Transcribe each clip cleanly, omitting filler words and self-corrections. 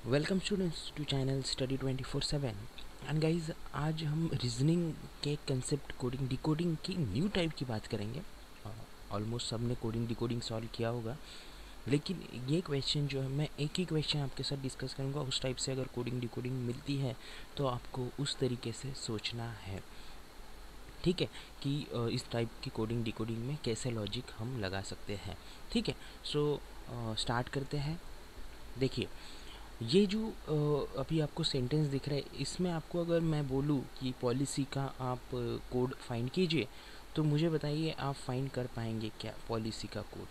Welcome students to channel study 24/7 and guys आज हम reasoning के कंसेप्ट कोडिंग डिकोडिंग की न्यू टाइप की बात करेंगे। ऑलमोस्ट सब ने कोडिंग डिकोडिंग सॉल्व किया होगा, लेकिन ये क्वेश्चन जो है मैं एक ही क्वेश्चन आपके साथ डिस्कस करूँगा। उस टाइप से अगर कोडिंग डिकोडिंग मिलती है तो आपको उस तरीके से सोचना है, ठीक है, कि इस टाइप की कोडिंग डिकोडिंग में कैसे लॉजिक हम लगा सकते हैं। ठीक है, सो स्टार्ट करते हैं। देखिए, ये जो अभी आपको सेंटेंस दिख रहा है, इसमें आपको अगर मैं बोलूँ कि पॉलिसी का आप कोड फाइंड कीजिए, तो मुझे बताइए आप फाइंड कर पाएंगे क्या पॉलिसी का कोड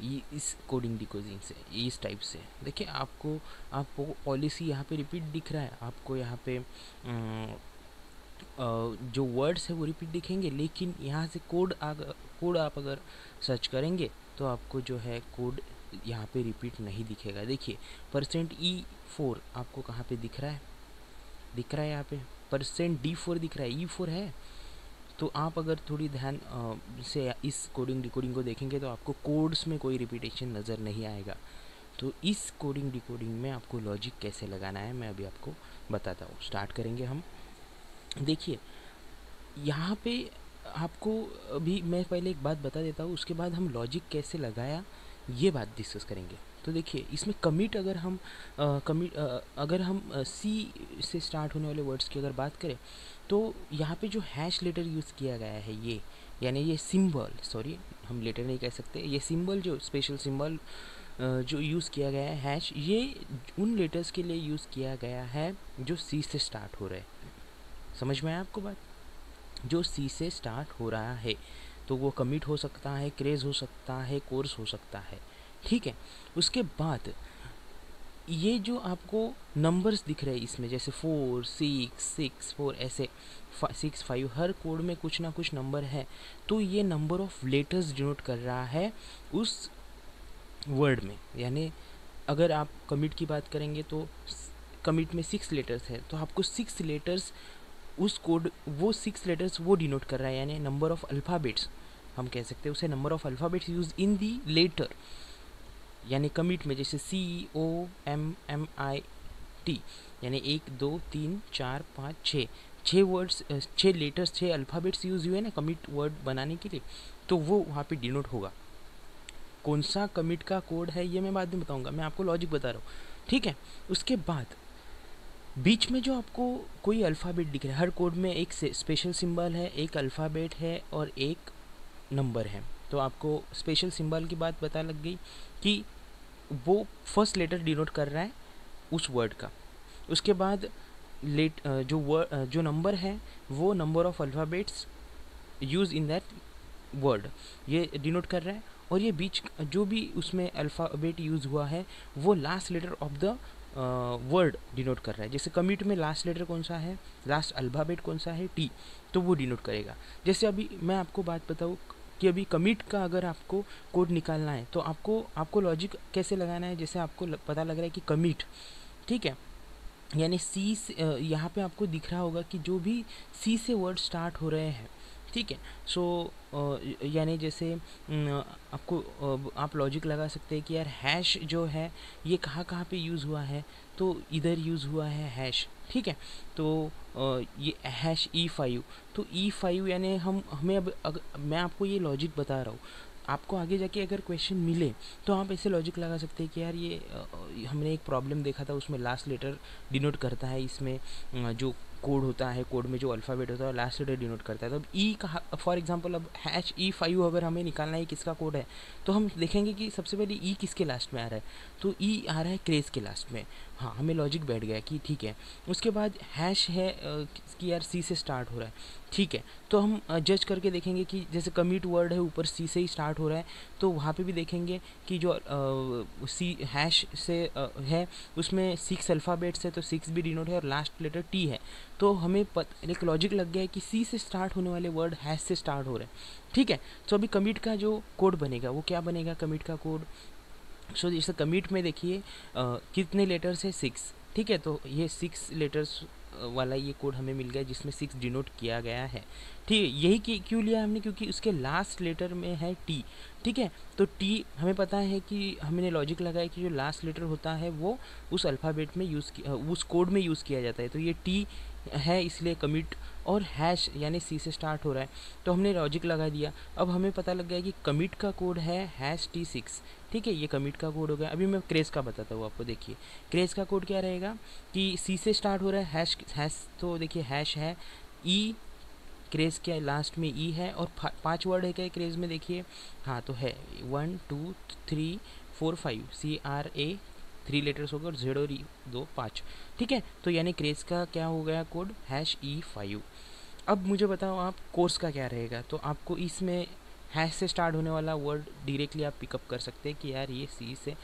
ये इस कोडिंग डिकोडिंग से, इस टाइप से। देखिए, आपको पॉलिसी यहाँ पे रिपीट दिख रहा है, आपको यहाँ पे जो वर्ड्स है वो रिपीट दिखेंगे, लेकिन यहाँ से कोड आप अगर सर्च करेंगे तो आपको जो है कोड यहाँ पे रिपीट नहीं दिखेगा। देखिए, %E4 आपको कहाँ पे दिख रहा है? दिख रहा है यहाँ पे %D4 दिख रहा है, E4 है। तो आप अगर थोड़ी ध्यान से इस कोडिंग डिकोडिंग को देखेंगे तो आपको कोड्स में कोई रिपीटेशन नज़र नहीं आएगा। तो इस कोडिंग डिकोडिंग में आपको लॉजिक कैसे लगाना है मैं अभी आपको बताता हूँ। स्टार्ट करेंगे हम। देखिए, यहाँ पे आपको अभी मैं पहले एक बात बता देता हूँ, उसके बाद हम लॉजिक कैसे लगाया ये बात डिस्कस करेंगे। तो देखिए, इसमें कमिट अगर हम सी से स्टार्ट होने वाले वर्ड्स की अगर बात करें तो यहाँ पे जो हैश लेटर यूज़ किया गया है, ये यानी ये सिंबल, सॉरी हम लेटर नहीं कह सकते, ये सिंबल जो स्पेशल सिंबल जो यूज़ किया गया है हैश, ये उन लेटर्स के लिए यूज़ किया गया है जो सी से स्टार्ट हो रहे हैं। समझ में आया आपको बात? जो सी से स्टार्ट हो रहा है, तो वो कमिट हो सकता है, क्रेज हो सकता है, कोर्स हो सकता है। ठीक है, उसके बाद ये जो आपको नंबर्स दिख रहे हैं इसमें, जैसे 4 6 6 4 ऐसे 6 5, हर कोड में कुछ ना कुछ नंबर है, तो ये नंबर ऑफ लेटर्स डिनोट कर रहा है उस वर्ड में। यानी अगर आप कमिट की बात करेंगे तो कमिट में 6 लेटर्स है, तो आपको 6 लेटर्स उस कोड, वो 6 लेटर्स वो डिनोट कर रहा है, यानी नंबर ऑफ अल्फ़ाबेट्स हम कह सकते हैं उसे, number of alphabets use in the letter. यानी कमिट में जैसे COMMIT, यानी 1 2 3 4 5 6 6 वर्ड्स, 6 लेटर्स, 6 अल्फ़ाबेट्स यूज हुए ना कमिट वर्ड बनाने के लिए, तो वो वहाँ पे डिनोट होगा। कौन सा कमिट का कोड है ये मैं बाद में बताऊँगा, मैं आपको लॉजिक बता रहा हूँ। ठीक है, उसके बाद बीच में जो आपको कोई अल्फ़ाबेट दिख रहा है, हर कोड में एक स्पेशल सिंबल है, एक अल्फ़ाबेट है और एक नंबर है। तो आपको स्पेशल सिंबल की बात पता लग गई कि वो फर्स्ट लेटर डिनोट कर रहा है उस वर्ड का। उसके बाद जो नंबर है वो number of alphabets use in that word, ये डिनोट कर रहा है। और ये बीच जो भी उसमें अल्फ़ाबेट यूज़ हुआ है वो last letter of the word denote कर रहा है। जैसे कमिट में लास्ट लेटर कौन सा है, लास्ट अल्फ़ाबेट कौन सा है, टी, तो वो डिनोट करेगा। जैसे अभी मैं आपको बात बताऊँ कि अभी कमिट का अगर आपको कोड निकालना है तो आपको लॉजिक कैसे लगाना है। जैसे आपको पता लग रहा है कि कमिट, ठीक है, यानी सी से यहाँ पे आपको दिख रहा होगा कि जो भी सी से वर्ड स्टार्ट हो रहे हैं, ठीक है। सो यानी जैसे आपको आप लॉजिक लगा सकते हैं कि यार हैश जो है ये कहाँ कहाँ पे यूज़ हुआ है, तो इधर यूज़ हुआ है हैश, ठीक है। तो ये हैश E5, तो E5 यानी हमें मैं आपको ये लॉजिक बता रहा हूँ, आपको आगे जाके अगर क्वेश्चन मिले तो आप ऐसे लॉजिक लगा सकते हैं कि यार ये हमने एक प्रॉब्लम देखा था उसमें लास्ट लेटर डिनोट करता है, इसमें जो कोड होता है, कोड में जो अल्फ़ाबेट होता है लास्ट लेटर डिनोट करता है। तो अब ई का फॉर एग्जांपल, अब हैश E5 अगर हमें निकालना है किसका कोड है, तो हम देखेंगे कि सबसे पहले ई किसके लास्ट में आ रहा है, तो ई आ रहा है क्रेज के लास्ट में। हाँ, हमें लॉजिक बैठ गया कि ठीक है। उसके बाद हैश है कि यार सी से स्टार्ट हो रहा है, ठीक है। तो हम जज करके देखेंगे कि जैसे कमिट वर्ड है ऊपर सी से ही स्टार्ट हो रहा है, तो वहाँ पे भी देखेंगे कि जो सी हैश से है उसमें 6 अल्फ़ाबेट्स है, तो 6 भी डिनोट है और लास्ट लेटर टी है। तो हमें एक लॉजिक लग गया है कि सी से स्टार्ट होने वाले वर्ड हैश से स्टार्ट हो रहे हैं, ठीक है। तो अभी कमिट का जो कोड बनेगा वो क्या बनेगा, कमिट का कोड। सो जैसे कमिट में देखिए कितने लेटर्स है, 6, ठीक है। तो ये 6 लेटर्स वाला ये कोड हमें मिल गया जिसमें 6 डिनोट किया गया है। ठीक है, यही कि क्यों लिया हमने, क्योंकि उसके लास्ट लेटर में है टी। ठीक है, तो टी हमें पता है कि हमने लॉजिक लगाया कि जो लास्ट लेटर होता है वो उस अल्फ़ाबेट में उस कोड में यूज़ किया जाता है। तो ये टी है इसलिए कमिट, और हैश यानी सी से स्टार्ट हो रहा है तो हमने लॉजिक लगा दिया। अब हमें पता लग गया कि कमिट का कोड है #T6। ठीक है, ये कमिट का कोड हो गया। अभी मैं क्रेज का बताता हूँ आपको। देखिए क्रेज का कोड क्या रहेगा कि सी से स्टार्ट हो रहा है, हैश तो देखिए हैश है, ई क्रेज के लास्ट में ई है, और 5 वर्ड है क्या क्रेज में, देखिए हाँ तो है 1 2 3 4 5 CRA 3 लेटर्स होगा, और 0 2 5। ठीक है, तो यानी क्रेज का क्या हो गया कोड #E5। अब मुझे बताओ आप कोर्स का क्या रहेगा। तो आपको इसमें हैश से स्टार्ट होने वाला वर्ड डायरेक्टली आप पिकअप कर सकते हैं कि यार ये सी से,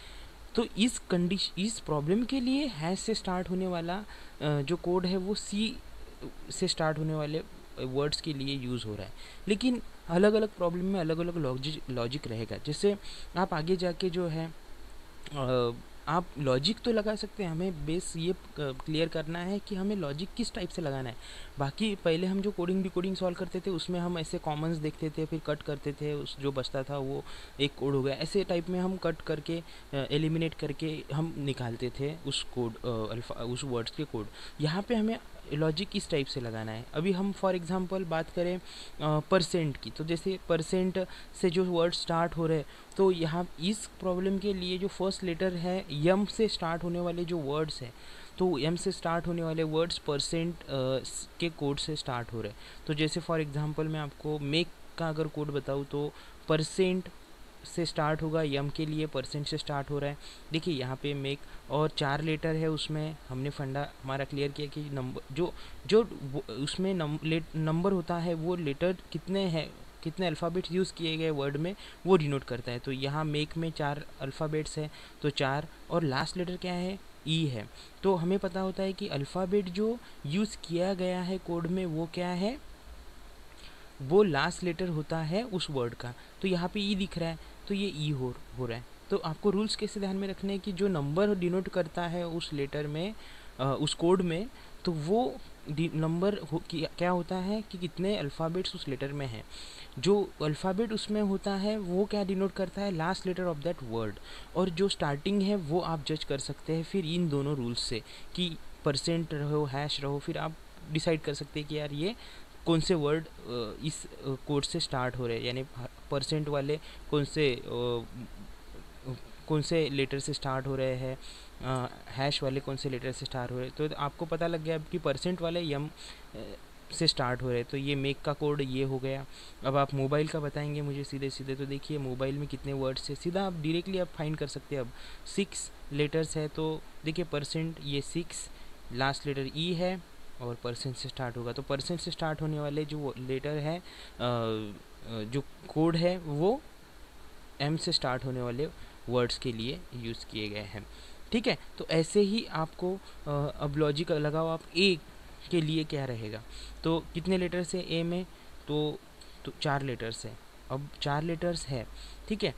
तो इस प्रॉब्लम के लिए हैश से स्टार्ट होने वाला जो कोड है वो सी से स्टार्ट होने वाले वर्ड्स के लिए यूज़ हो रहा है। लेकिन अलग अलग प्रॉब्लम में अलग अलग लॉजिक रहेगा। जैसे आप आगे जाके जो है आप लॉजिक तो लगा सकते हैं, हमें बेस ये क्लियर करना है कि हमें लॉजिक किस टाइप से लगाना है। बाकी पहले हम जो कोडिंग डिकोडिंग सॉल्व करते थे उसमें हम ऐसे कॉमन्स देखते थे, फिर कट करते थे, उस जो बचता था वो एक कोड हो गया, ऐसे टाइप में हम कट करके एलिमिनेट करके हम निकालते थे उस कोड उस वर्ड्स के कोड। यहाँ पे हमें लॉजिक किस टाइप से लगाना है। अभी हम फॉर एग्जांपल बात करें परसेंट की, तो जैसे परसेंट से जो वर्ड स्टार्ट हो रहे हैं, तो यहाँ इस प्रॉब्लम के लिए जो फर्स्ट लेटर है यम से स्टार्ट होने वाले जो वर्ड्स हैं, तो एम से स्टार्ट होने वाले वर्ड्स परसेंट के कोड से स्टार्ट हो रहे हैं। तो जैसे फॉर एग्जांपल मैं आपको मेक का अगर कोड बताऊँ तो परसेंट से स्टार्ट होगा, यम के लिए परसेंट से स्टार्ट हो रहा है। देखिए यहाँ पे मेक, और 4 लेटर है उसमें, हमने फंडा हमारा क्लियर किया कि नंबर जो जो उसमें नंबर होता है वो लेटर कितने हैं, कितने अल्फ़ाबेट्स यूज़ किए गए वर्ड में वो डिनोट करता है। तो यहाँ मेक में 4 अल्फ़ाबेट्स है तो 4, और लास्ट लेटर क्या है, ई है। तो हमें पता होता है कि अल्फ़ाबेट जो यूज़ किया गया है कोड में वो क्या है, वो लास्ट लेटर होता है उस वर्ड का। तो यहाँ पे ई दिख रहा है तो ये ई हो रहा है। तो आपको रूल्स कैसे ध्यान में रखने हैं कि जो नंबर डिनोट करता है उस लेटर में उस कोड में, तो वो नंबर क्या होता है कि कितने अल्फ़ाबेट्स उस लेटर में हैं। जो अल्फ़ाबेट उसमें होता है वो क्या डिनोट करता है, last letter of that word, और जो स्टार्टिंग है वो आप जज कर सकते हैं फिर इन दोनों रूल्स से कि परसेंट रहो हैश रहो, फिर आप डिसाइड कर सकते हैं कि यार ये कौन से वर्ड इस कोड से स्टार्ट हो रहे हैं, यानी परसेंट वाले कौन से लेटर से स्टार्ट हो रहे हैं, हैश वाले कौन से लेटर से स्टार्ट हो रहे हैं। तो आपको पता लग गया अब कि परसेंट वाले यम से स्टार्ट हो रहे हैं, तो ये मेक का कोड ये हो गया। अब आप मोबाइल का बताएंगे मुझे सीधे सीधे, तो देखिए मोबाइल में कितने वर्ड्स है, सीधा आप डायरेक्टली आप फाइंड कर सकते हैं। अब 6 लेटर्स है तो देखिए परसेंट ये 6, लास्ट लेटर ई है और परसेंट से स्टार्ट होगा। तो परसेंट से स्टार्ट होने वाले जो लेटर है जो कोड है वो एम से स्टार्ट होने वाले वर्ड्स के लिए यूज़ किए गए हैं। ठीक है, तो ऐसे ही आपको अब लॉजिक लगाओ आप ए के लिए क्या रहेगा। तो कितने लेटर्स है ए में, तो 4 लेटर्स है। अब 4 लेटर्स है, ठीक है,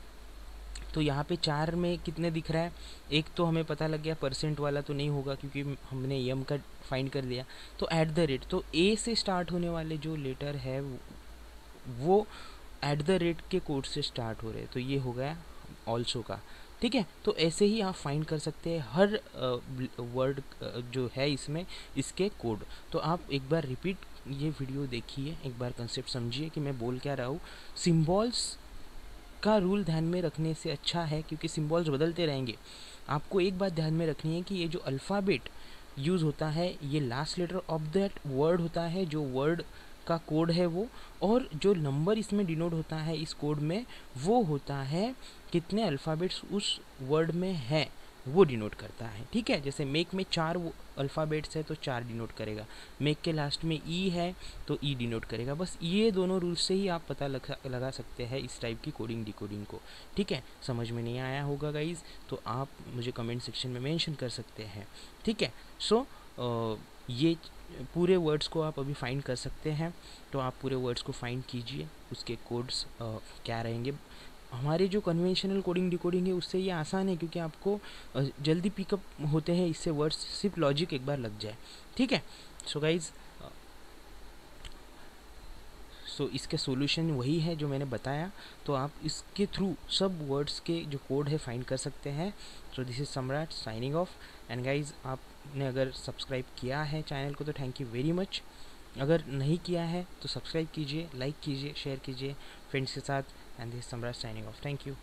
तो यहाँ पे 4 में कितने दिख रहा है, एक तो हमें पता लग गया परसेंट वाला तो नहीं होगा क्योंकि हमने यम का फाइंड कर लिया। तो @ तो ए से स्टार्ट होने वाले जो लेटर है वो @ के कोड से स्टार्ट हो रहे हैं, तो ये हो गया ऑल्सो का। ठीक है, तो ऐसे ही आप फाइंड कर सकते हैं हर वर्ड जो है इसमें इसके कोड। तो आप एक बार रिपीट ये वीडियो देखिए, एक बार कंसेप्ट समझिए कि मैं बोल क्या रहा हूँ। सिम्बॉल्स का रूल ध्यान में रखने से अच्छा है क्योंकि सिम्बॉल्स बदलते रहेंगे। आपको एक बात ध्यान में रखनी है कि ये जो अल्फ़ाबेट यूज़ होता है ये last letter of that word होता है, जो वर्ड का कोड है वो, और जो नंबर इसमें डिनोट होता है इस कोड में वो होता है कितने अल्फ़ाबेट्स उस वर्ड में है वो डिनोट करता है। ठीक है, जैसे मेक में 4 अल्फ़ाबेट्स है तो 4 डिनोट करेगा, मेक के लास्ट में ई है तो ई डिनोट करेगा। बस ये दोनों रूल्स से ही आप पता लगा सकते हैं इस टाइप की कोडिंग डिकोडिंग को। ठीक है, समझ में नहीं आया होगा गाइज़ तो आप मुझे कमेंट सेक्शन में मेंशन कर सकते हैं। ठीक है, सो ये पूरे वर्ड्स को आप अभी फाइंड कर सकते हैं, तो आप पूरे वर्ड्स को फाइंड कीजिए, उसके कोड्स क्या रहेंगे। हमारे जो कन्वेंशनल कोडिंग डिकोडिंग है उससे ये आसान है क्योंकि आपको जल्दी पिकअप होते हैं इससे वर्ड्स, सिर्फ लॉजिक एक बार लग जाए। ठीक है, सो गाइज, सो इसके सॉल्यूशन वही है जो मैंने बताया, तो आप इसके थ्रू सब वर्ड्स के जो कोड है फाइंड कर सकते हैं। सो दिस इज सम्राट साइनिंग ऑफ। एंड गाइज, आपने अगर सब्सक्राइब किया है चैनल को तो थैंक यू वेरी मच। अगर नहीं किया है तो सब्सक्राइब कीजिए, लाइक कीजिए, शेयर कीजिए फ्रेंड्स के साथ। एंड दिस इज सम्राट साइनिंग ऑफ। Thank you.